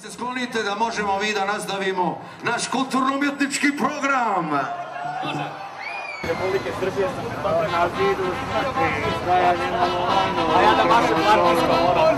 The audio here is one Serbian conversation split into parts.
se sklonite da možemo vi da nastavimo naš kulturno-umjetnički program. Republike Srbije na vidu izdvajanje na vojnu. A ja da vašu partijsko moram.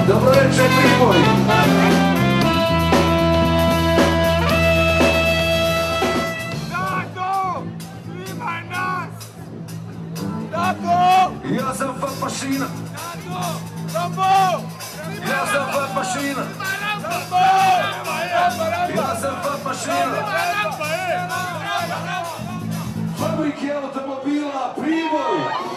Dobro večer, Priboju! Tako! Imaj nas! Tako! Ja sam Fapašina! Tako! Rambo! Ja sam Fapašina! Rambo! Ja sam Fapašina! Fabrike automobila Priboju!